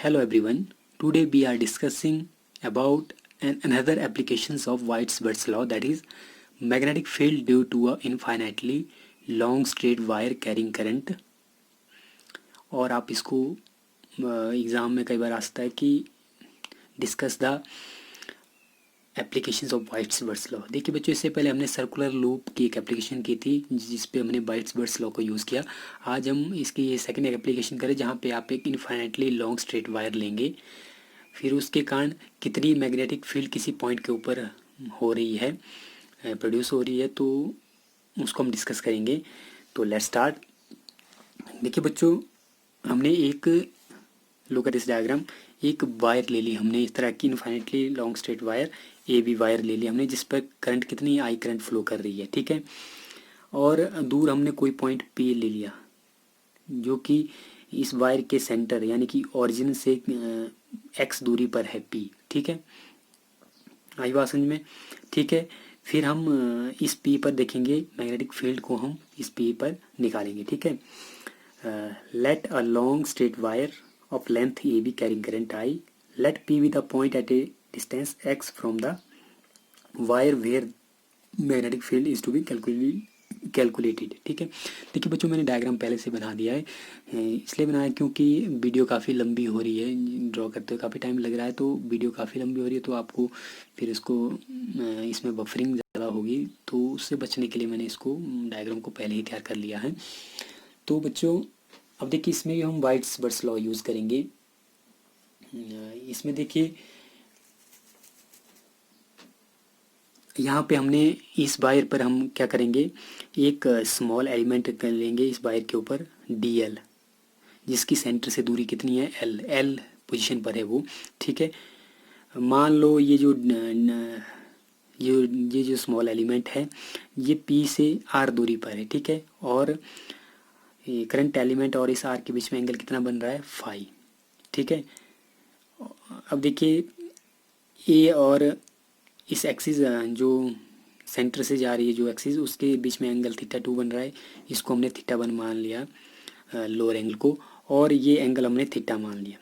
Hello everyone. Today we are discussing about another applications of White's law, that is magnetic field due to a infinitely long straight wire carrying current. और आप इसको exam में कई बार आ सकता है कि discuss the applications of whites law. देखिए बच्चों, इससे पहले हमने सर्कुलर लूप की एक एप्लीकेशन की थी जिस पे हमने वाइट्स लॉ को यूज़ किया। आज हम इसकी ये सेकंड एप्लीकेशन करें जहाँ पे आप एक इनफाइनाइटली लॉन्ग स्ट्रेट वायर लेंगे, फिर उसके कारण कितनी मैग्नेटिक फील्ड किसी पॉइंट के ऊपर हो रही है, प्रोड्यूस हो रही है, तो उसको हम डिस्कस करेंगे। तो लेट्स स्टार्ट। देखिए बच्चों, हमने एक लुक एट दिस डायग्राम, एक वायर ले ली हमने, इस तरह की infinitely long straight wire A B wire ले ली हमने, जिस पर करंट कितनी आई करंट फ्लो कर रही है, ठीक है। और दूर हमने कोई पॉइंट पी ले लिया जो कि इस वायर के सेंटर यानी कि ओरिजिन से एक्स दूरी पर है पी, ठीक है। आई बात समझ में, ठीक है। फिर हम इस पी पर देखेंगे, मैग्नेटिक फील्ड को हम इस पी पर निकालेंगे, ठीक है। Let a long straight wire of length AB carrying current I. Let P be the point at a distance x from the wire where magnetic field is to be calculated, ठीक है। देखिए बच्चों, मैंने diagram पहले से बना दिया है, इसलिए बनाया क्योंकि वीडियो काफ़ी लंबी हो रही है, ड्रॉ करते हुए काफ़ी टाइम लग रहा है, तो वीडियो काफ़ी लंबी हो रही है, तो आपको फिर इसको इसमें बफरिंग ज़्यादा होगी, तो उससे बचने के लिए मैंने इसको डायग्राम को पहले ही तैयार कर लिया है। तो बच्चों, अब देखिए इसमें भी हम वाइट्स लॉ यूज़ करेंगे। इसमें देखिए यहाँ पे हमने इस वायर पर हम क्या करेंगे, एक स्मॉल एलिमेंट कर लेंगे इस वायर के ऊपर DL, जिसकी सेंटर से दूरी कितनी है L पोजीशन पर है वो, ठीक है। मान लो ये जो स्मॉल एलिमेंट है ये P से R दूरी पर है, ठीक है। और करंट एलिमेंट और इस आर के बीच में एंगल कितना बन रहा है फाई, ठीक है। अब देखिए ए और इस एक्सिस जो सेंटर से जा रही है जो एक्सिस, उसके बीच में एंगल θ2 बन रहा है, इसको हमने θ1 मान लिया लोअर एंगल को, और ये एंगल हमने θ मान लिया,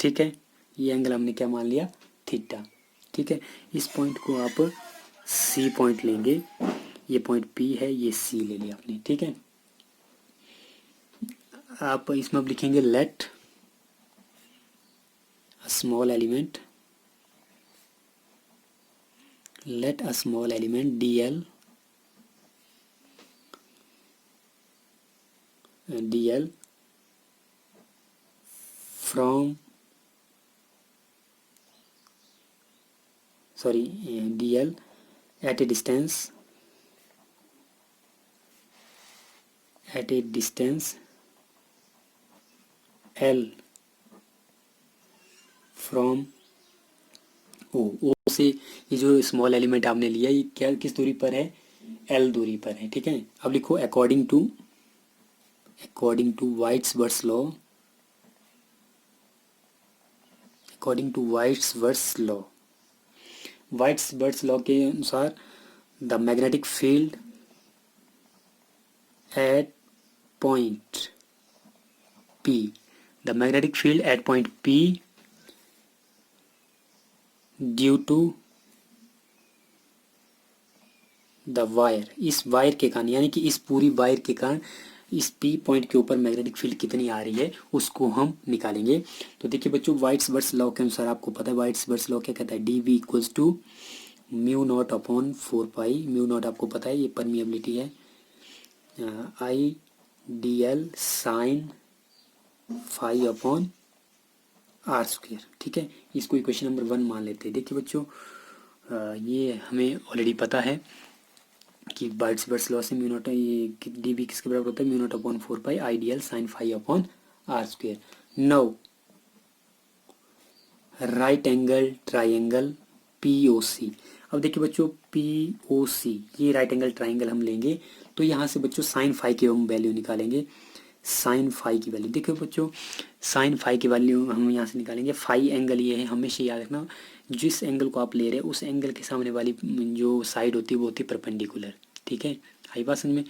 ठीक है। ये एंगल हमने क्या मान लिया, θ, ठीक है। इस पॉइंट को आप C पॉइंट लेंगे, ये पॉइंट P है, ये C ले लिया आपने, ठीक है। आप इसमें अब लिखेंगे let a small element DL from DL at a distance L from O से, ये जो स्मॉल एलिमेंट आपने लिया ये क्या किस दूरी पर है, L दूरी पर है, ठीक है। अब लिखो अकॉर्डिंग टू वाइट्स लॉ के अनुसार the magnetic field at point P due to the wire, इस वायर के कारण यानी कि इस पूरी वायर के कारण इस P पॉइंट के ऊपर मैग्नेटिक फील्ड कितनी आ रही है उसको हम निकालेंगे। तो देखिए बच्चों, वाइट्स लॉ के अनुसार आपको पता है वाइट्स लॉ क्या कहता है, dV equals to mu not upon 4 pi, mu nought आपको पता है ये परमिएबिलिटी है, IDL sine phi upon R², ठीक है। इसको इक्वेशन नंबर 1 मान लेते हैं। देखिए बच्चों, ये हमें ऑलरेडी पता है कि वाइट्स लॉ से म्यू नॉट, ये dV किसके बराबर होता है, mu not upon 4 pi IDL sine phi upon R²। Now right angle triangle POC। अब देखिए बच्चों, POC ये राइट एंगल ट्राइंगल हम लेंगे, तो यहाँ से बच्चों साइन फाई की हम वैल्यू निकालेंगे, साइन फाई की वैल्यू। देखिए बच्चों, साइन फाई की वैल्यू हम यहाँ से निकालेंगे। फाई एंगल ये है, हमेशा याद रखना, जिस एंगल को आप ले रहे हैं उस एंगल के सामने वाली जो साइड होती है वो होती है परपेंडिकुलर, ठीक है। आई बात समझ में,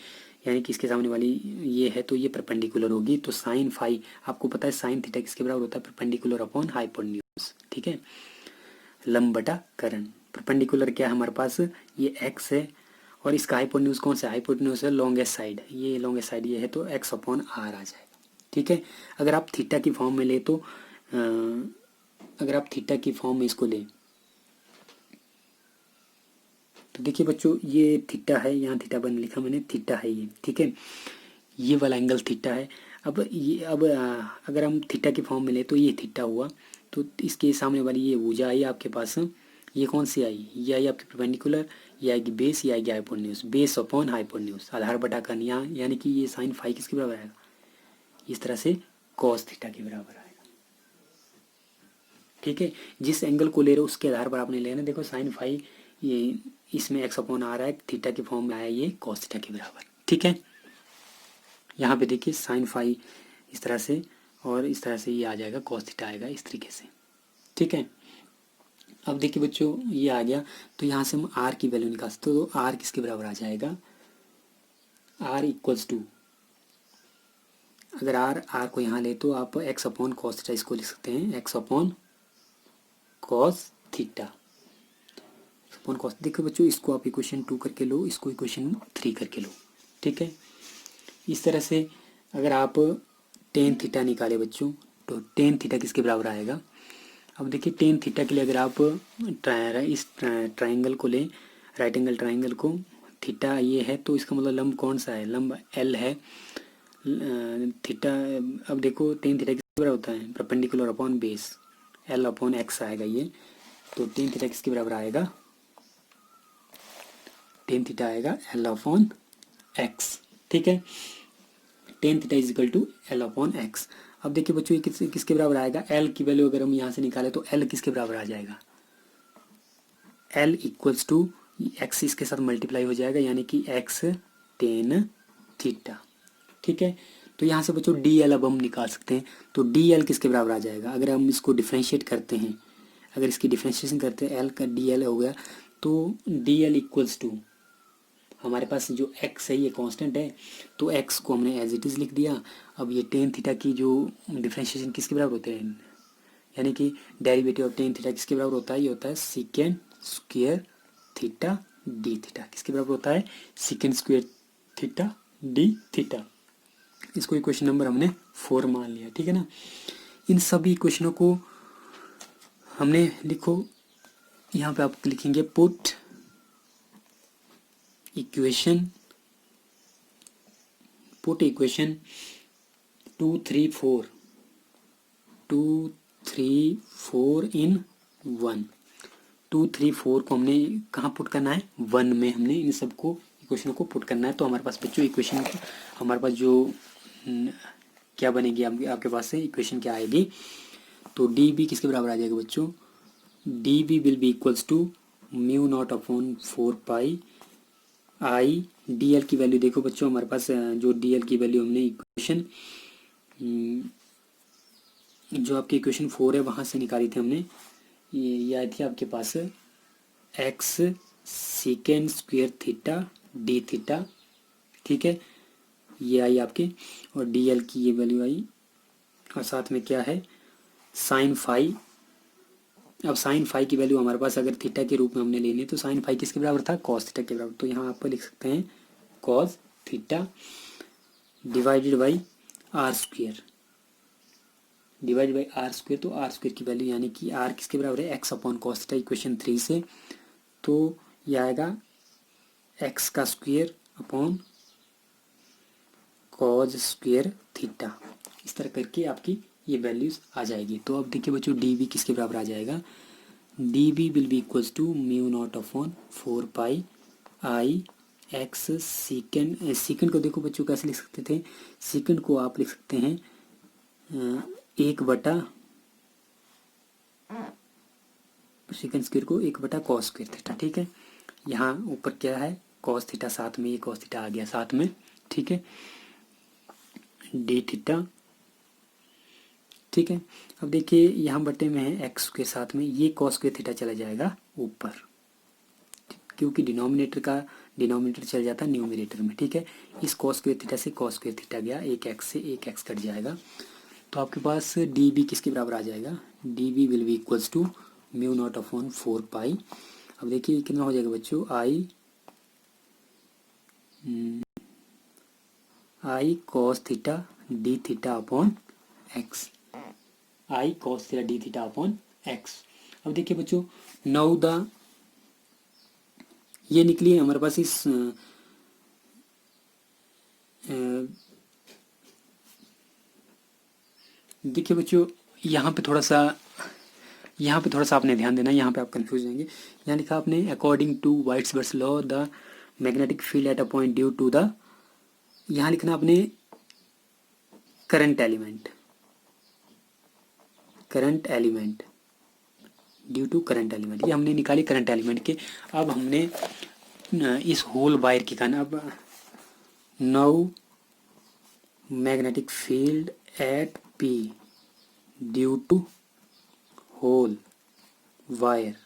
यानी कि इसके सामने वाली ये है तो ये परपेंडिकुलर होगी। तो साइन फाई, आपको पता है साइन थीटा किसके बराबर होता है, परपेंडिकुलर अपॉन हाइपोटेन्यूज। ठीक है, लंब बटा कर्ण। परपेंडिकुलर क्या है हमारे पास, ये एक्स है और इसका हाइपोटेन्यूज कौन सा है, हाइपोटेन्यूज है लॉन्गेस्ट साइड, ये लॉन्गेस्ट साइड ये है तो एक्स अपॉन आर आ जाएगा। ठीक है, अगर आप थीटा की फॉर्म में ले तो अगर आप थीटा की फॉर्म में इसको ले तो देखिए बच्चों, ये थीटा है, यहाँ थीटा बन लिखा मैंने, थीटा है ये। ठीक है, ये वाला एंगल थीटा है। अब अगर हम थीटा की फॉर्म में ले तो ये थीटा हुआ, तो इसके सामने वाली ये भुजा आई आपके पास, ये कौन सी आई, ये आई आपकी परपेंडिकुलर, ये आएगी बेस, ये आएगी हाइपोटेन्यूज, बेस अपॉन हाइपोटेन्यूज, आधार बटा कर्ण, यहाँ यानी कि ये साइन फाई किसके बराबर आएगा, इस तरह से कॉस थीटा के बराबर आएगा। ठीक है, जिस एंगल को ले रहे हो उसके आधार पर आपने लेना। देखो साइन फाई ये इसमें एक्स अपॉन आ रहा है, थीटा की फॉर्म में आया ये कॉस थीटा के बराबर। ठीक है, यहाँ पे देखिए साइन फाई इस तरह से और इस तरह से ये आ जाएगा, कॉस थीटा आएगा इस तरीके से। ठीक है, अब देखिए बच्चों ये आ गया, तो यहाँ से हम आर की वैल्यू निकाल सकते हो, तो आर किसके बराबर आ जाएगा, आर इक्वल्स टू, अगर आर को यहाँ ले तो आप एक्स अपॉन कॉस थीटा इसको लिख सकते हैं, x upon cos theta, upon cos. देखो बच्चों इसको आप इक्वेशन 2 करके लो, इसको इक्वेशन 3 करके लो। ठीक है, इस तरह से अगर आप टेन थीटा निकाले बच्चों तो टेन थीटा किसके बराबर आएगा। अब देखिए टेन थीटा के लिए अगर आप इस ट्राइंगल को लें, राइट एंगल ट्राइंगल को, थीटा ये है तो इसका मतलब लंब कौन सा है, लंब एल है। थीटा, अब देखो टेन थीटा किसके बराबर होता है, perpendicular upon base, L upon X आएगा ये। तो टेन थीटा किसके बराबर आएगा, टेन थीटा आएगा एल अपॉन एक्स। ठीक है, tan theta is equal to L upon x. अब देखिए बच्चों ये किसके बराबर आएगा, एल की वैल्यू अगर हम यहाँ से निकाले तो एल किसके बराबर आ जाएगा, एल इक्वल्स टू एक्स इसके साथ मल्टीप्लाई हो जाएगा, यानी कि एक्स टेन थीटा। ठीक है, तो यहाँ से बच्चों डी एल अब हम निकाल सकते हैं, तो डी एल किसके बराबर आ जाएगा, अगर हम इसको डिफ्रेंशिएट करते हैं, अगर इसकी डिफ्रेंशिएशन करते हैं, एल का डी एल हो गया, तो डी एल इक्वल्स टू हमारे पास जो x है ये कांस्टेंट है, तो x को हमने एज इट इज़ लिख दिया। अब ये टेन थीटा की जो डिफ्रेंशिएशन किसके बराबर होते हैं, यानी कि डेरिवेटिव ऑफ टेन थीटा किसके बराबर होता है, ये होता है सीकेंड स्क्वायर थीटा डी थीटा। किसके बराबर होता है, सीकेंड स्क्वायर थीटा डी थीटा। इसको इक्वेशन नंबर हमने 4 मान लिया। ठीक है ना, इन सभी इक्वेशनों को हमने लिखो, यहाँ पे आप लिखेंगे पुट इक्वेशन 2 3 4 इन 1। 2 3 4 को हमने कहाँ पुट करना है, 1 में हमने इन सबको इक्वेशन को पुट करना है। तो हमारे पास बच्चों इक्वेशन हमारे पास जो क्या बनेगी, आपके पास से इक्वेशन क्या आएगी, तो डी बी किसके बराबर आ जाएगा बच्चों, D B will be equals to mu not upon 4 pi I. D L की वैल्यू देखो बच्चों, हमारे पास जो डी एल की वैल्यू हमने इक्वेशन जो आपकी इक्वेशन 4 है वहाँ से निकाली थी हमने, ये आई थी आपके पास x secant square theta d theta. ठीक है, ये आई आपके, और डी एल की ये वैल्यू आई, और साथ में क्या है साइन फाई। अब साइन फाई की वैल्यू हमारे पास अगर थीटा के रूप में हमने लेनी है तो साइन फाई किसके बराबर था, कॉस थीटा के बराबर। तो यहाँ आप लिख सकते हैं cos theta divided by R square, divide by R square. तो आर स्क्वायर की वैल्यू यानी कि आर किसके बराबर है, X upon cos theta equation 3 से। तो यह आएगा एक्स का square upon cos square theta. इस तरह करके आपकी ये वैल्यूज आ जाएगी। तो अब देखिए बच्चों डी बी किसके बराबर आ जाएगा, D B will be equals to mu not upon 4 pi I X secant. Secant को देखो बच्चों कैसे लिख सकते थे, सीकेंड को आप लिख सकते हैं 1/, सीकेंड स्क्वायर को 1/, कॉस स्क्वायर थीटा। ठीक है, यहाँ ऊपर क्या है कॉस थीटा, साथ में ये कॉस थीटा आ गया साथ में। ठीक है, डी थीटा। ठीक है, अब देखिए यहाँ बटे में है एक्स के साथ में ये कॉस स्क्वायर थीटा चला जाएगा ऊपर, क्योंकि डिनोमिनेटर चल जाता न्यूमरेटर में, ठीक है। इस कॉस स्क्वायर थीटा से कॉस स्क्वायर थीटा गया, एक एक्स से एक एक्स कट जाएगा, तो आपके पास डी बी किसके बराबर आ जाएगा, D B will be equals to mu not upon 4 pi. अब देखिए कितना हो जाएगा बच्चों, I cos theta d theta upon x, I cos theta d theta upon x. अब देखिए बच्चों नाउ द, ये निकली है हमारे पास इस देखिए बच्चों यहाँ पे थोड़ा सा आपने ध्यान देना, यहाँ पे आप कंफ्यूज होंगे। यहाँ लिखा आपने अकॉर्डिंग टू वाइट्सबर्ग्स law the magnetic field at a point due to the, यहाँ लिखना आपने current element due to current element, ये हमने निकाली करंट एलिमेंट के। अब हमने इस होल वायर के कारण, अब now magnetic field at P due to whole wire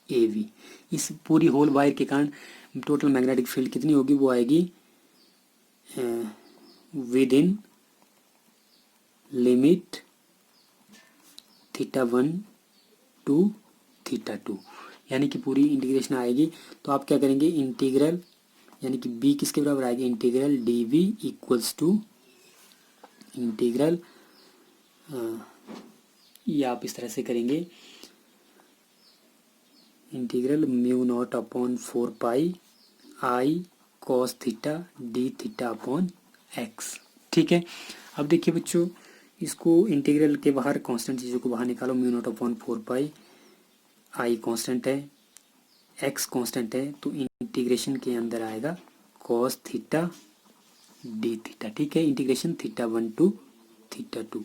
A B, इस पूरी होल वायर के कारण टोटल मैग्नेटिक फील्ड कितनी होगी, वो आएगी within limit theta 1 to theta 2, यानी कि पूरी इंटीग्रेशन आएगी। तो आप क्या करेंगे, इंटीग्रल यानी कि b किसके बराबर आएगी, integral d v equals to integral, ये आप इस तरह से करेंगे, integral mu not upon 4 pi I cos theta d theta upon x, ठीक है। अब देखिए बच्चों इसको इंटीग्रल के बाहर कांस्टेंट चीज़ों को बाहर निकालो, म्यू नॉट अपॉन 4 पाई, आई कांस्टेंट है, एक्स कांस्टेंट है, तो इंटीग्रेशन के अंदर आएगा कॉस थीटा डी थीटा, ठीक है। इंटीग्रेशन थीटा 1 टू थीटा 2,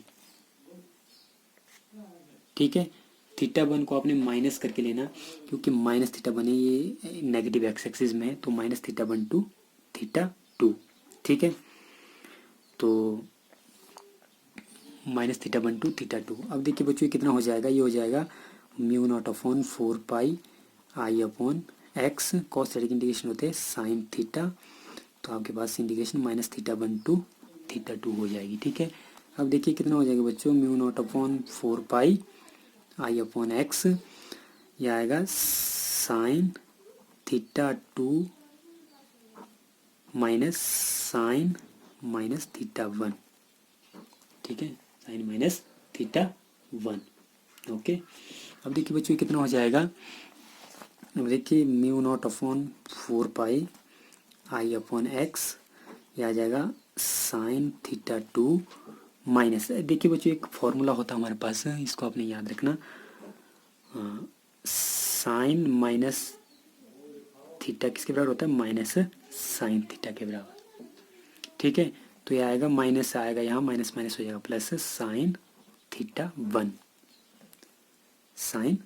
ठीक है। थीटा 1 को आपने माइनस करके लेना, क्योंकि माइनस थीटा 1 है, ये नेगेटिव एक्स एक्सिस में है, तो माइनस थीटा 1 टू थीटा 2, ठीक है। तो माइनस थीटा 1 टू थीटा 2। अब देखिए बच्चों ये कितना हो जाएगा, ये हो जाएगा mu not upon 4 pi I upon x, cos theta की इंटीग्रेशन होते हैं साइन थीटा, तो आपके पास integration minus theta 1 to theta 2 हो जाएगी, ठीक है। अब देखिए कितना हो जाएगा बच्चों, mu not upon 4 pi I upon X, यह आएगा sine theta 2 minus sine minus theta 1, ठीक है, साइन माइनस थीटा 1, ओके। अब देखिए बच्चों कितना हो जाएगा, अब देखिए mu naught upon 4 pi I upon X, यह आ जाएगा साइन थीटा 2 माइनस, देखिए बच्चों एक फॉर्मूला होता है हमारे पास, इसको आपने याद रखना, साइन माइनस थीटा किसके बराबर होता है, माइनस साइन थीटा के बराबर, ठीक है। तो ये आएगा माइनस आएगा, यहाँ माइनस माइनस हो जाएगा plus sine theta 1, sine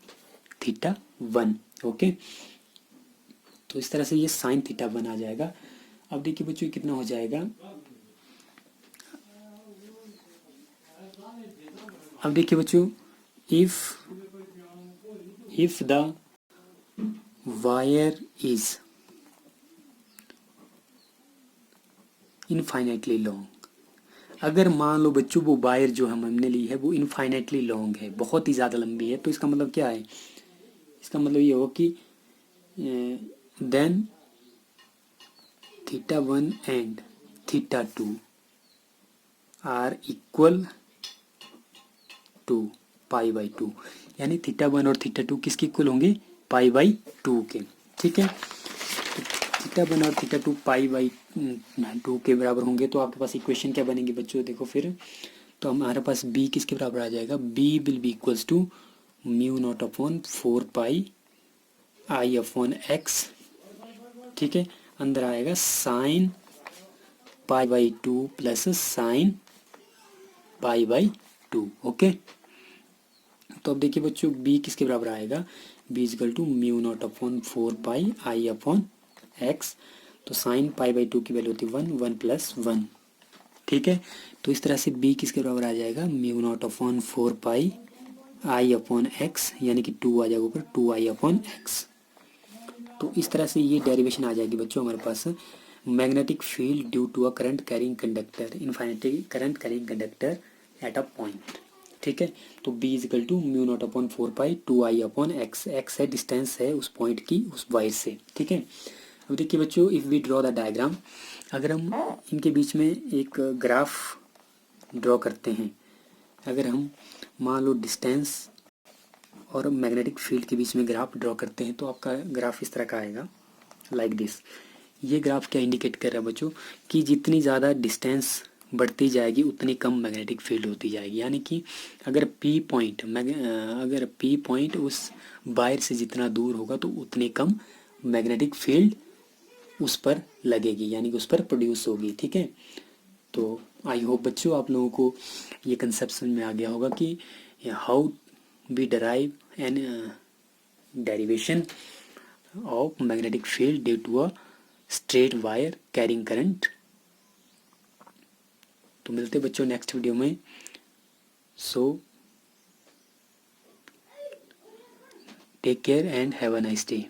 theta 1, okay. तो इस तरह से ये साइन थीटा 1 आ जाएगा। अब देखिए बच्चों कितना हो जाएगा, अब देखिए बच्चों if the wire is infinitely long, अगर मान लो बच्चों वो वायर जो हमने ली है वो इनफाइनाइटली लॉन्ग है, बहुत ही ज़्यादा लंबी है, तो इसका मतलब क्या है, इसका मतलब ये हो कि then theta 1 and theta 2 are equal to pi by 2, यानी थीटा 1 और थीटा 2 किसके इक्वल होंगे, पाई बाई 2 के, ठीक है। तो थीटा 1 और थीटा 2 पाई बाई 2 के बराबर होंगे, तो आपके पास इक्वेशन क्या बनेगी बच्चों, देखो फिर, तो हमारे पास b किसके बराबर आ जाएगा, b will be equals to mu not upon 4 pi I upon x, ठीक है। अंदर आएगा sine pi by 2 plus sine pi by 2, okay. तो अब देखिए बच्चों b किसके बराबर आएगा, b is equal to mu not upon 4 pi I upon X, तो साइन पाई बाई 2 की वैल्यू होती है 1, 1 प्लस 1, ठीक है। तो इस तरह से b किसके बराबर आ जाएगा, mu not upon 4 pi I upon x, यानी कि 2 आ जाएगा ऊपर, 2 आई अपॉन एक्स, तो इस तरह से ये डेरिवेशन आ जाएगी बच्चों हमारे पास। Magnetic field due to a current carrying conductor, infinity current carrying conductor at a point. ठीक है, तो B equal to mu not upon 4 pi 2I upon x, x है डिस्टेंस है उस पॉइंट की उस वायर से। ठीक है, अब देखिए बच्चों, if we draw the diagram, अगर हम इनके बीच में एक ग्राफ ड्रॉ करते हैं, अगर हम मान लो डिस्टेंस और मैग्नेटिक फील्ड के बीच में ग्राफ ड्रॉ करते हैं तो आपका ग्राफ इस तरह का आएगा, लाइक दिस। ये ग्राफ क्या इंडिकेट कर रहा है बच्चों कि जितनी ज़्यादा डिस्टेंस बढ़ती जाएगी उतनी कम मैग्नेटिक फील्ड होती जाएगी। यानी कि अगर पी पॉइंट उस वायर से जितना दूर होगा तो उतनी कम मैग्नेटिक फील्ड उस पर लगेगी, यानी कि उस पर प्रोड्यूस होगी। ठीक है, तो आई होप बच्चों आप लोगों को ये कंसेप्ट समझ में आ गया होगा कि how we derive an derivation of magnetic field due to a straight wire carrying current. तो मिलते बच्चों नेक्स्ट वीडियो में। So take care and have a nice day.